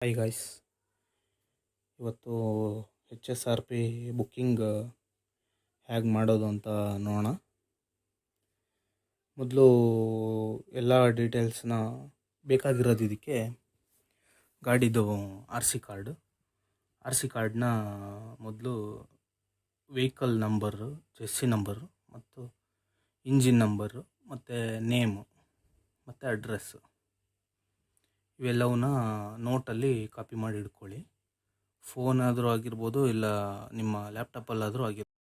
Hi guys, ಇವತ್ತು H S R P booking ಹೇಗೆ ಮಾಡೋದು ಅಂತ ನೋಡೋಣ. ಮೊದಲು ಎಲ್ಲ ಡೀಟೇಲ್ಸ್ನ ಬೇಕಾಗಿರೋದು ಇದಕ್ಕೆ ಗಾಡಿದು ಆರ್ ಸಿ ಕಾರ್ಡ್ನ ಮೊದಲು ವೆಹಿಕಲ್ ನಂಬರು, ಚೆಸ್ಸಿ ನಂಬರು ಮತ್ತು ಇಂಜಿನ್ ನಂಬರು ಮತ್ತು ನೇಮು ಮತ್ತು ಅಡ್ರೆಸ್ಸು ಇವೆಲ್ಲವನ್ನ ನೋಟಲ್ಲಿ ಕಾಪಿ ಮಾಡಿ ಇಟ್ಕೊಳ್ಳಿ. ಫೋನ್ ಆದರೂ ಆಗಿರ್ಬೋದು, ಇಲ್ಲ ನಿಮ್ಮ ಲ್ಯಾಪ್ಟಾಪಲ್ಲಾದರೂ ಆಗಿರ್ಬೋದು.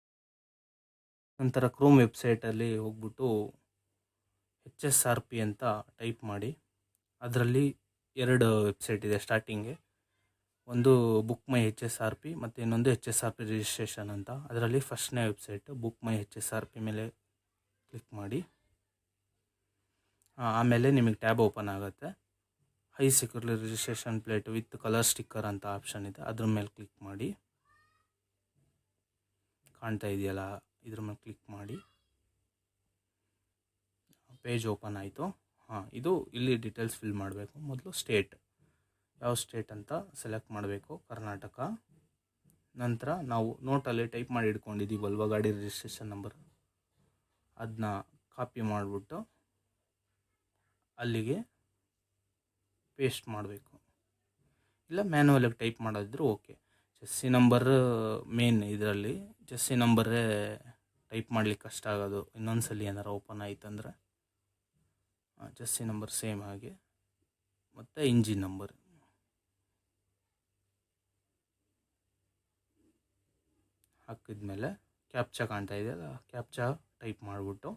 ನಂತರ ಕ್ರೋಮ್ ವೆಬ್ಸೈಟಲ್ಲಿ ಹೋಗ್ಬಿಟ್ಟು HSRP ಅಂತ ಟೈಪ್ ಮಾಡಿ. ಅದರಲ್ಲಿ 2 ವೆಬ್ಸೈಟ್ ಇದೆ ಸ್ಟಾರ್ಟಿಂಗ್ಗೆ. ಒಂದು ಬುಕ್ ಮೈ HSRP ಮತ್ತು ಇನ್ನೊಂದು HSRP ರಿಜಿಸ್ಟ್ರೇಷನ್ ಅಂತ. ಅದರಲ್ಲಿ ಫಸ್ಟ್ನೇ ವೆಬ್ಸೈಟ್ ಬುಕ್ ಮೈ HSRP ಮೇಲೆ ಕ್ಲಿಕ್ ಮಾಡಿ. ಆಮೇಲೆ ನಿಮಗೆ ಟ್ಯಾಬ್ ಓಪನ್ ಆಗುತ್ತೆ. High security registration plate with colour sticker ಅಂತ ಆಪ್ಷನ್ ಇದೆ, ಅದ್ರ ಮೇಲೆ ಕ್ಲಿಕ್ ಮಾಡಿ. ಕಾಣ್ತಾ ಇದೆಯಲ್ಲ, ಇದ್ರ ಮೇಲೆ ಕ್ಲಿಕ್ ಮಾಡಿ. ಪೇಜ್ ಓಪನ್ ಆಯಿತು. ಇದು ಇಲ್ಲಿ ಡೀಟೇಲ್ಸ್ ಫಿಲ್ ಮಾಡಬೇಕು. ಮೊದಲು ಸ್ಟೇಟ್, ಯಾವ ಸ್ಟೇಟ್ ಅಂತ ಸೆಲೆಕ್ಟ್ ಮಾಡಬೇಕು, ಕರ್ನಾಟಕ. ನಂತರ ನಾವು ನೋಟಲ್ಲಿ ಟೈಪ್ ಮಾಡಿ ಇಟ್ಕೊಂಡಿದ್ದೀವಲ್ವ ಗಾಡಿ ರಿಜಿಸ್ಟ್ರೇಷನ್ ನಂಬರ್, ಅದನ್ನ ಕಾಪಿ ಮಾಡಿಬಿಟ್ಟು ಅಲ್ಲಿಗೆ ಪೇಸ್ಟ್ ಮಾಡಬೇಕು. ಇಲ್ಲ ಮ್ಯಾನ್ಯುವಲಾಗಿ ಟೈಪ್ ಮಾಡೋದಿದ್ರು ಓಕೆ. ಚೆಸ್ಸಿ ನಂಬರ್ ಮೇನ್, ಇದರಲ್ಲಿ ಚೆಸ್ಸಿ ನಂಬರೇ ಟೈಪ್ ಮಾಡ್ಲಿಕ್ಕೆ ಕಷ್ಟ ಆಗೋದು. ಇನ್ನೊಂದ್ಸಲಿ ಏನಾರು ಓಪನ್ ಆಯ್ತಂದರೆ ಚೆಸ್ಸಿ ನಂಬರ್ ಸೇಮ್ ಹಾಗೆ, ಮತ್ತು ಇಂಜಿನ್ ನಂಬರ್. ಹಾಕಿದ್ಮೇಲೆ ಕ್ಯಾಪ್ಚಾ ಕಾಣ್ತಾ ಇದೆಯಲ್ಲ, ಕ್ಯಾಪ್ಚಾ ಟೈಪ್ ಮಾಡಿಬಿಟ್ಟು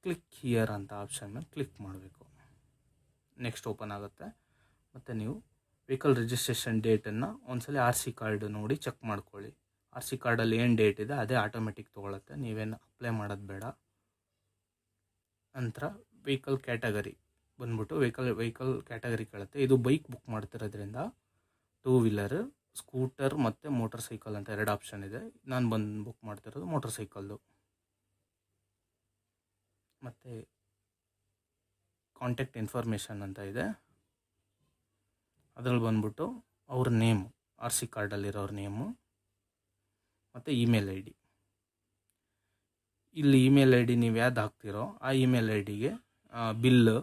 ಕ್ಲಿಕ್ ಹಿಯರ್ ಅಂತ ಆಪ್ಷನ್ ಮೇಲೆ ಕ್ಲಿಕ್ ಮಾಡಬೇಕು. ನೆಕ್ಸ್ಟ್ ಓಪನ್ ಆಗುತ್ತೆ. ಮತ್ತು ನೀವು ವೆಹಿಕಲ್ ರಿಜಿಸ್ಟ್ರೇಷನ್ ಡೇಟನ್ನು ಒಂದ್ಸಲ ಆರ್ ಸಿ ಕಾರ್ಡ್ ನೋಡಿ ಚೆಕ್ ಮಾಡ್ಕೊಳ್ಳಿ. ಆರ್ ಸಿ ಕಾರ್ಡಲ್ಲಿ ಏನು ಡೇಟ್ ಇದೆ ಅದೇ ಆಟೋಮೆಟಿಕ್ ತೊಗೊಳುತ್ತೆ, ನೀವೇನು ಅಪ್ಲೈ ಮಾಡೋದು ಬೇಡ. ನಂತರ ವೆಹಿಕಲ್ ಕ್ಯಾಟಗರಿ ಬಂದ್ಬಿಟ್ಟು ವೆಹಿಕಲ್ ಕ್ಯಾಟಗರಿ ಕೇಳುತ್ತೆ. ಇದು ಬೈಕ್ ಬುಕ್ ಮಾಡ್ತಿರೋದ್ರಿಂದ 2 ವೀಲರ್, ಸ್ಕೂಟರ್ ಮತ್ತು ಮೋಟರ್ ಸೈಕಲ್ ಅಂತ 2 ಆಪ್ಷನ್ ಇದೆ. ನಾನು ಬುಕ್ ಮಾಡ್ತಿರೋದು ಮೋಟರ್ ಸೈಕಲ್ದು. ಮತ್ತು ಕಾಂಟ್ಯಾಕ್ಟ್ ಇನ್ಫಾರ್ಮೇಷನ್ ಅಂತ ಇದೆ, ಅದರಲ್ಲಿ ಬಂದ್ಬಿಟ್ಟು ಅವ್ರ ನೇಮು, ಆರ್ ಸಿ ಕಾರ್ಡಲ್ಲಿರೋರ ನೇಮು ಮತ್ತು ಇಮೇಲ್ ಐ ಡಿ. ಇಲ್ಲಿ ಇಮೇಲ್ ಐ ಡಿ ನೀವು ಯಾವ್ದು ಹಾಕ್ತಿರೋ ಆ ಇಮೇಲ್ ಐ ಡಿಗೆ ಬಿಲ್,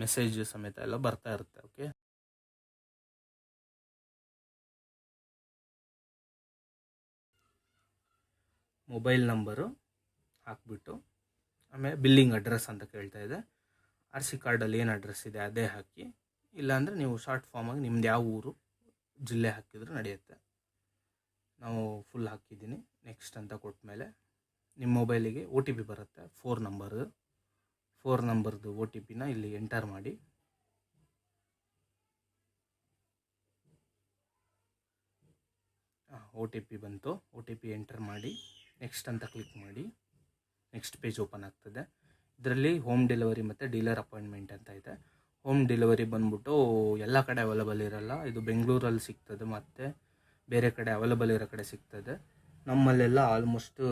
ಮೆಸೇಜ್ ಸಮೇತ ಎಲ್ಲ ಬರ್ತಾ ಇರುತ್ತೆ. ಓಕೆ, ಮೊಬೈಲ್ ನಂಬರು ಹಾಕ್ಬಿಟ್ಟು ಆಮೇಲೆ ಬಿಲ್ಲಿಂಗ್ ಅಡ್ರೆಸ್ ಅಂತ ಕೇಳ್ತಾ ಇದೆ. ಆರ್ ಸಿ ಕಾರ್ಡಲ್ಲಿ ಏನು ಅಡ್ರೆಸ್ ಇದೆ ಅದೇ ಹಾಕಿ. ಇಲ್ಲಾಂದರೆ ನೀವು ಶಾರ್ಟ್ ಫಾರ್ಮಾಗಿ ನಿಮ್ದು ಯಾವ ಊರು, ಜಿಲ್ಲೆ ಹಾಕಿದ್ರೆ ನಡೆಯುತ್ತೆ. ನಾವು ಫುಲ್ ಹಾಕಿದ್ದೀನಿ. ನೆಕ್ಸ್ಟ್ ಅಂತ ಕೊಟ್ಟ ಮೇಲೆ ನಿಮ್ಮ ಮೊಬೈಲಿಗೆ OTP ಬರುತ್ತೆ, 4 ನಂಬರ್ದು OTPನ ಇಲ್ಲಿ ಎಂಟರ್ ಮಾಡಿ. OTP ಬಂತು, OTP ಎಂಟರ್ ಮಾಡಿ ನೆಕ್ಸ್ಟ್ ಅಂತ ಕ್ಲಿಕ್ ಮಾಡಿ. ನೆಕ್ಸ್ಟ್ ಪೇಜ್ ಓಪನ್ ಆಗ್ತದೆ. ಇದರಲ್ಲಿ ಹೋಮ್ ಡೆಲಿವರಿ ಮತ್ತು ಡೀಲರ್ ಅಪಾಯಿಂಟ್ಮೆಂಟ್ ಅಂತ ಇದೆ. ಹೋಮ್ ಡೆಲಿವರಿ ಬಂದ್ಬಿಟ್ಟು ಎಲ್ಲ ಕಡೆ ಅವೈಲೇಬಲ್ ಇರಲ್ಲ. ಇದು ಬೆಂಗಳೂರಲ್ಲಿ ಸಿಗ್ತದೆ ಮತ್ತು ಬೇರೆ ಕಡೆ ಅವೈಲೇಬಲ್ ಇರೋ ಕಡೆ ಸಿಗ್ತದೆ. ನಮ್ಮಲ್ಲೆಲ್ಲ ಆಲ್ಮೋಸ್ಟ್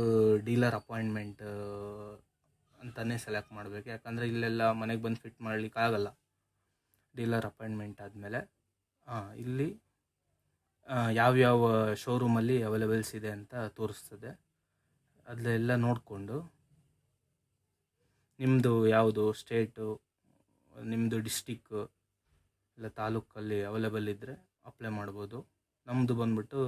ಡೀಲರ್ ಅಪಾಯಿಂಟ್ಮೆಂಟ್ ಅಂತಲೇ ಸೆಲೆಕ್ಟ್ ಮಾಡಬೇಕು, ಯಾಕಂದರೆ ಇಲ್ಲೆಲ್ಲ ಮನೆಗೆ ಬಂದು ಫಿಟ್ ಮಾಡಲಿಕ್ಕಾಗಲ್ಲ. ಡೀಲರ್ ಅಪಾಯಿಂಟ್ಮೆಂಟ್ ಆದಮೇಲೆ ಇಲ್ಲಿ ಯಾವ್ಯಾವ ಶೋರೂಮಲ್ಲಿ ಅವೈಲೇಬಲ್ಸ್ ಇದೆ ಅಂತ ತೋರಿಸ್ತದೆ. ಅದೆಲ್ಲ ನೋಡಿಕೊಂಡು ನಿಮ್ಮದು ಯಾವುದು ಸ್ಟೇಟು, ನಿಮ್ಮದು ಡಿಸ್ಟಿಕ್ಕು ಇಲ್ಲ ತಾಲೂಕಲ್ಲಿ ಅವೈಲೇಬಲ್ ಇದ್ದರೆ ಅಪ್ಲೈ ಮಾಡ್ಬೋದು. ನಮ್ಮದು ಬಂದ್ಬಿಟ್ಟು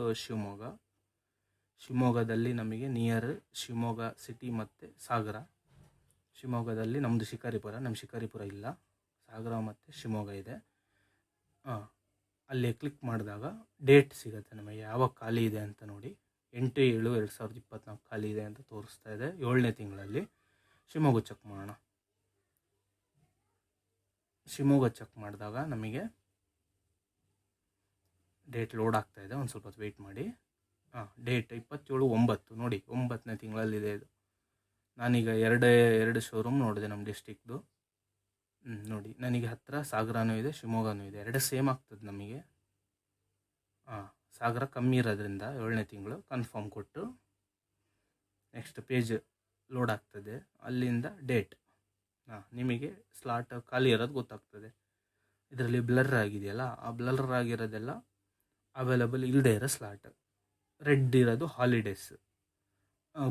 ಶಿವಮೊಗ್ಗದಲ್ಲಿ ನಮಗೆ ನಿಯರ್ ಶಿವಮೊಗ್ಗ ಸಿಟಿ ಮತ್ತು ಸಾಗರ. ಶಿವಮೊಗ್ಗದಲ್ಲಿ ನಮ್ಮದು ಶಿಕಾರಿಪುರ, ನಮ್ಮ ಶಿಕಾರಿಪುರ ಇಲ್ಲ, ಸಾಗರ ಮತ್ತು ಶಿವಮೊಗ್ಗ ಇದೆ. ಅಲ್ಲಿ ಕ್ಲಿಕ್ ಮಾಡಿದಾಗ ಡೇಟ್ ಸಿಗುತ್ತೆ ನಮಗೆ, ಯಾವಾಗ ಖಾಲಿ ಇದೆ ಅಂತ ನೋಡಿ. 8/7/2024 ಖಾಲಿ ಇದೆ ಅಂತ ತೋರಿಸ್ತಾ ಇದೆ, 7ನೇ ತಿಂಗಳಲ್ಲಿ. ಶಿವಮೊಗ್ಗ ಚೆಕ್ ಮಾಡೋಣ. ಶಿವಮೊಗ್ಗ ಚೆಕ್ ಮಾಡಿದಾಗ ನಮಗೆ ಡೇಟ್ ಲೋಡ್ ಆಗ್ತಾ ಇದೆ, ಒಂದು ಸ್ವಲ್ಪ ಹೊತ್ತು ವೆಯ್ಟ್ ಮಾಡಿ. ಡೇಟ್ 27/9 ನೋಡಿ, 9ನೇ ತಿಂಗಳಲ್ಲಿದೆ ಇದು. ನಾನೀಗ ಎರಡು ಶೋರೂಮ್ ನೋಡಿದೆ ನಮ್ಮ ಡಿಸ್ಟಿಕ್ದು. ನೋಡಿ, ನನಗೆ ಹತ್ತಿರ ಸಾಗರನೂ ಇದೆ, ಶಿವಮೊಗ್ಗನೂ ಇದೆ, 2 ಸೇಮ್ ಆಗ್ತದೆ ನಮಗೆ. ಸಾಗರ ಕಮ್ಮಿ ಇರೋದ್ರಿಂದ 7ನೇ ತಿಂಗಳು ಕನ್ಫರ್ಮ್ ಕೊಟ್ಟು ನೆಕ್ಸ್ಟ್ ಪೇಜ್ ಲೋಡ್ ಆಗ್ತದೆ. ಅಲ್ಲಿಂದ ಡೇಟ್ ನಿಮಗೆ ಸ್ಲಾಟ್ ಖಾಲಿ ಇರೋದು ಗೊತ್ತಾಗ್ತದೆ. ಇದರಲ್ಲಿ ಬ್ಲರ್ ಆಗಿದೆಯಲ್ಲ, ಆ ಬ್ಲರ್ ಆಗಿರೋದೆಲ್ಲ ಅವೈಲಬಲ್ ಇಲ್ಲದೆ ಇರೋ ಸ್ಲಾಟ್. ರೆಡ್ ಇರೋದು ಹಾಲಿಡೇಸ್,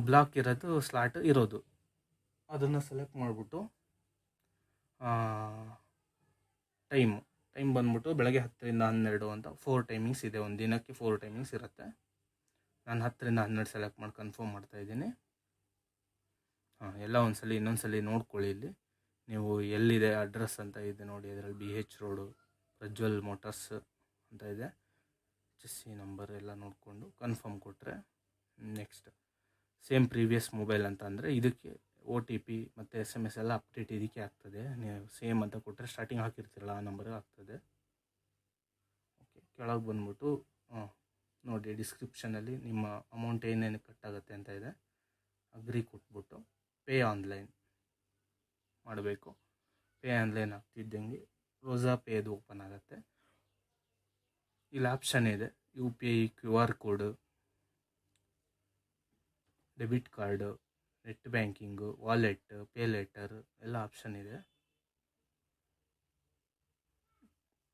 ಬ್ಲಾಕ್ ಇರೋದು ಸ್ಲಾಟ್ ಇರೋದು. ಅದನ್ನು ಸೆಲೆಕ್ಟ್ ಮಾಡಿಬಿಟ್ಟು ಟೈಮ್ ಬಂದ್ಬಿಟ್ಟು ಬೆಳಗ್ಗೆ 10ರಿಂದ 12 ಅಂತ 4 ಟೈಮಿಂಗ್ಸ್ ಇದೆ. ಒಂದು ದಿನಕ್ಕೆ 4 ಟೈಮಿಂಗ್ಸ್ ಇರುತ್ತೆ. ನಾನು 10ರಿಂದ 12 ಸೆಲೆಕ್ಟ್ ಮಾಡಿ ಕನ್ಫರ್ಮ್ ಮಾಡ್ತಾಯಿದ್ದೀನಿ. ಎಲ್ಲ ಇನ್ನೊಂದ್ಸಲಿ ನೋಡ್ಕೊಳ್ಳಿ. ಇಲ್ಲಿ ನೀವು ಎಲ್ಲಿದೆ ಅಡ್ರೆಸ್ ಅಂತ ಇದೆ ನೋಡಿ, ಅದರಲ್ಲಿ BH ರೋಡು, ಪ್ರಜ್ವಲ್ ಮೋಟರ್ಸ್ ಅಂತ ಇದೆ. ಚೆಸ್ಸಿ ನಂಬರ್ ಎಲ್ಲ ನೋಡಿಕೊಂಡು ಕನ್ಫರ್ಮ್ ಕೊಟ್ಟರೆ ನೆಕ್ಸ್ಟ್ ಸೇಮ್ ಪ್ರೀವಿಯಸ್ ಮೊಬೈಲ್ ಅಂತ ಅಂದರೆ ಇದಕ್ಕೆ OTP ಮತ್ತು SMS ಎಲ್ಲ ಅಪ್ಡೇಟ್ ಇದಕ್ಕೆ ಆಗ್ತದೆ. ನೀವು ಸೇಮ್ ಅಂತ ಕೊಟ್ಟರೆ ಸ್ಟಾರ್ಟಿಂಗ್ ಹಾಕಿರ್ತೀರಲ್ಲ ಆ ನಂಬರ್ಗೆ ಆಗ್ತದೆ. ಓಕೆ, ಕೆಳಗೆ ಬಂದ್ಬಿಟ್ಟು ನೋಡಿ ಡಿಸ್ಕ್ರಿಪ್ಷನಲ್ಲಿ ನಿಮ್ಮ ಅಮೌಂಟ್ ಏನೇನು ಕಟ್ಟಾಗುತ್ತೆ ಅಂತ ಇದೆ. ಅಗ್ರಿ ಕೊಟ್ಬಿಟ್ಟು ಪೇ ಆನ್ಲೈನ್ ಮಾಡಬೇಕು. ಪೇ ಆನ್ಲೈನ್ ಆಗ್ತಿದ್ದಂಗೆ ರೋಸಾ ಪೇದು ಓಪನ್ ಆಗುತ್ತೆ. ಇಲ್ಲಿ ಆಪ್ಷನ್ ಇದೆ UPI, QR code, debit card, net banking, wallet, pay later ಎಲ್ಲ ಆಪ್ಷನ್ ಇದೆ.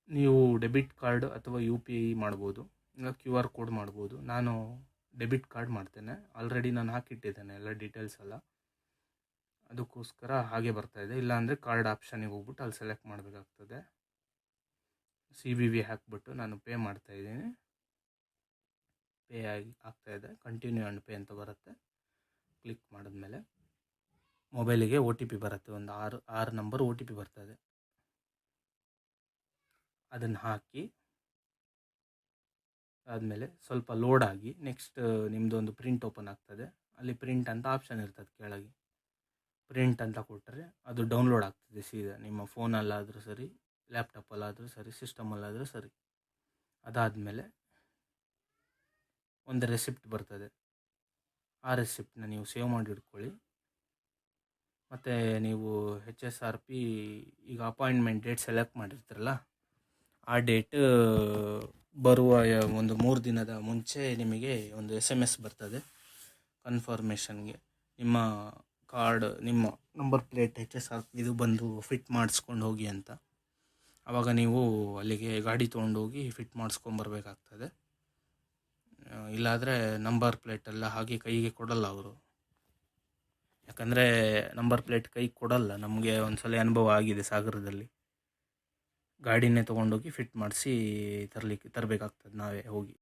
ನೀವು ಡೆಬಿಟ್ ಕಾರ್ಡ್ ಅಥವಾ UPI ಮಾಡ್ಬೋದು, ಇಲ್ಲ QR ಕೋಡ್ ಮಾಡ್ಬೋದು. ನಾನು ಡೆಬಿಟ್ ಕಾರ್ಡ್ ಮಾಡ್ತೇನೆ. ಆಲ್ರೆಡಿ ನಾನು ಹಾಕಿಟ್ಟಿದ್ದೇನೆ ಎಲ್ಲ ಡೀಟೇಲ್ಸ್ ಎಲ್ಲ, ಅದಕ್ಕೋಸ್ಕರ ಹಾಗೆ ಬರ್ತಾಯಿದೆ. ಇಲ್ಲಾಂದರೆ ಕಾರ್ಡ್ ಆಪ್ಷನಿಗೆ ಹೋಗ್ಬಿಟ್ಟು ಅಲ್ಲಿ ಸೆಲೆಕ್ಟ್ ಮಾಡಬೇಕಾಗ್ತದೆ. CVV ಹಾಕ್ಬಿಟ್ಟು ನಾನು ಪೇ ಮಾಡ್ತಾಯಿದ್ದೀನಿ. ಪೇ ಆಗ್ತಾಯಿದೆ. ಕಂಟಿನ್ಯೂ ಆ್ಯಂಡ್ ಪೇ ಅಂತ ಬರುತ್ತೆ. ಕ್ಲಿಕ್ ಮಾಡಿದ್ಮೇಲೆ ಮೊಬೈಲಿಗೆ OTP ಬರುತ್ತೆ. ಒಂದು 6 ನಂಬರ್ OTP ಬರ್ತದೆ. ಅದನ್ನು ಹಾಕಿ ಆದಮೇಲೆ ಸ್ವಲ್ಪ ಲೋಡ್ ಆಗಿ ನೆಕ್ಸ್ಟ್ ನಿಮ್ಮದೊಂದು ಪ್ರಿಂಟ್ ಓಪನ್ ಆಗ್ತದೆ. ಅಲ್ಲಿ ಪ್ರಿಂಟ್ ಅಂತ ಆಪ್ಷನ್ ಇರ್ತದೆ ಕೆಳಗೆ. ಪ್ರಿಂಟ್ ಅಂತ ಕೊಟ್ಟರೆ ಅದು ಡೌನ್ಲೋಡ್ ಆಗ್ತದೆ ಸೀದಾ. ನಿಮ್ಮ ಫೋನಲ್ಲಾದರೂ ಸರಿ, ಲ್ಯಾಪ್ಟಾಪಲ್ಲಾದರೂ ಸರಿ, ಸಿಸ್ಟಮಲ್ಲಾದರೂ ಸರಿ. ಅದಾದಮೇಲೆ ಒಂದು ರೆಸಿಪ್ಟ್ ಬರ್ತದೆ. ಆ ರೆಸಿಪ್ಟನ್ನ ನೀವು ಸೇವ್ ಮಾಡಿ ಇಟ್ಕೊಳ್ಳಿ. ಮತ್ತು ನೀವು HSRP ಈಗ ಅಪಾಯಿಂಟ್ಮೆಂಟ್ ಡೇಟ್ ಸೆಲೆಕ್ಟ್ ಮಾಡಿರ್ತೀರಲ್ಲ, ಆ ಡೇಟ್ ಬರುವ ಒಂದು 3 ದಿನದ ಮುಂಚೆ ನಿಮಗೆ ಒಂದು SMS ಬರ್ತದೆ ಕನ್ಫರ್ಮೇಷನ್ಗೆ. ನಿಮ್ಮ ಕಾರ್ಡ್, ನಿಮ್ಮ ನಂಬರ್ ಪ್ಲೇಟ್ HSRP ಇದು ಬಂದು ಫಿಟ್ ಮಾಡಿಸ್ಕೊಂಡು ಹೋಗಿ ಅಂತ. ಆವಾಗ ನೀವು ಅಲ್ಲಿಗೆ ಗಾಡಿ ತೊಗೊಂಡೋಗಿ ಫಿಟ್ ಮಾಡಿಸ್ಕೊಂಬರ್ಬೇಕಾಗ್ತದೆ. ಇಲ್ಲಾದರೆ ನಂಬರ್ ಪ್ಲೇಟೆಲ್ಲ ಹಾಗೆ ಕೈಗೆ ಕೊಡಲ್ಲ ಅವರು. ಯಾಕಂದರೆ ನಂಬರ್ ಪ್ಲೇಟ್ ಕೈಗೆ ಕೊಡಲ್ಲ. ನಮಗೆ ಒಂದು ಸಲ ಅನುಭವ ಆಗಿದೆ ಸಾಗರದಲ್ಲಿ. ಗಾಡಿನೇ ತೊಗೊಂಡೋಗಿ ಫಿಟ್ ಮಾಡಿಸಿ ತರಬೇಕಾಗ್ತದೆ ನಾವೇ ಹೋಗಿ.